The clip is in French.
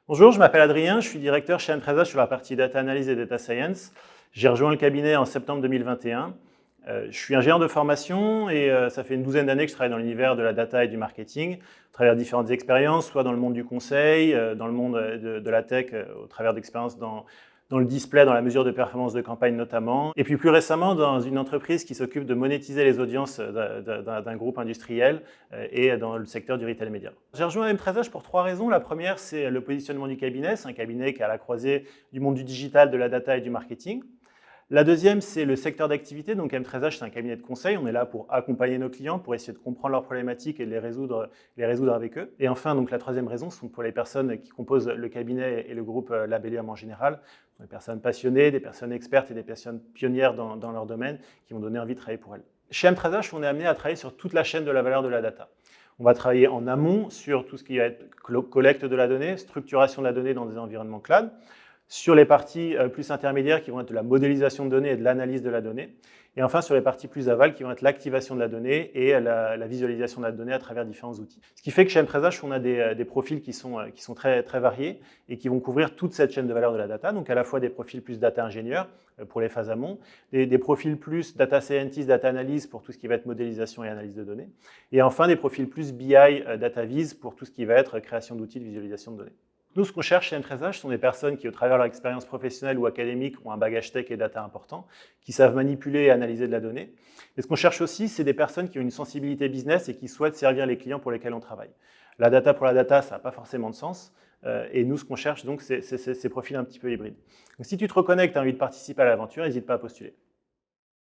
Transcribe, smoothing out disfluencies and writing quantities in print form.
Bonjour, je m'appelle Adrien, je suis directeur chez Empresa sur la partie Data Analysis et Data Science. J'ai rejoint le cabinet en septembre 2021. Je suis ingénieur de formation et ça fait une douzaine d'années que je travaille dans l'univers de la data et du marketing, à travers différentes expériences, soit dans le monde du conseil, dans le monde de la tech, au travers d'expériences dans le display, dans la mesure de performance de campagne notamment, et puis plus récemment dans une entreprise qui s'occupe de monétiser les audiences d'un groupe industriel et dans le secteur du retail média. J'ai rejoint Empresa pour trois raisons. La première, c'est le positionnement du cabinet. C'est un cabinet qui est à la croisée du monde du digital, de la data et du marketing. La deuxième, c'est le secteur d'activité. Donc M13H, c'est un cabinet de conseil. On est là pour accompagner nos clients, pour essayer de comprendre leurs problématiques et de les résoudre avec eux. Et enfin, donc la troisième raison, sont pour les personnes qui composent le cabinet et le groupe Labellium en général. Des personnes passionnées, des personnes expertes et des personnes pionnières dans leur domaine qui vont donner envie de travailler pour elles. Chez M13H, on est amené à travailler sur toute la chaîne de la valeur de la data. On va travailler en amont sur tout ce qui va être collecte de la donnée, structuration de la donnée dans des environnements cloud, sur les parties plus intermédiaires qui vont être de la modélisation de données et de l'analyse de la donnée, et enfin sur les parties plus aval qui vont être l'activation de la donnée et la visualisation de la donnée à travers différents outils. Ce qui fait que chez Empresa, on a des profils qui sont très, très variés et qui vont couvrir toute cette chaîne de valeur de la data, donc à la fois des profils plus data ingénieurs pour les phases amont, des profils plus data scientist, data analyse pour tout ce qui va être modélisation et analyse de données, et enfin des profils plus BI, data viz pour tout ce qui va être création d'outils de visualisation de données. Nous, ce qu'on cherche chez M13H, ce sont des personnes qui, au travers de leur expérience professionnelle ou académique, ont un bagage tech et data important, qui savent manipuler et analyser de la donnée. Et ce qu'on cherche aussi, c'est des personnes qui ont une sensibilité business et qui souhaitent servir les clients pour lesquels on travaille. La data pour la data, ça n'a pas forcément de sens. Et nous, ce qu'on cherche, donc, c'est ces profils un petit peu hybrides. Donc, si tu te reconnais et que tu as envie de participer à l'aventure, n'hésite pas à postuler.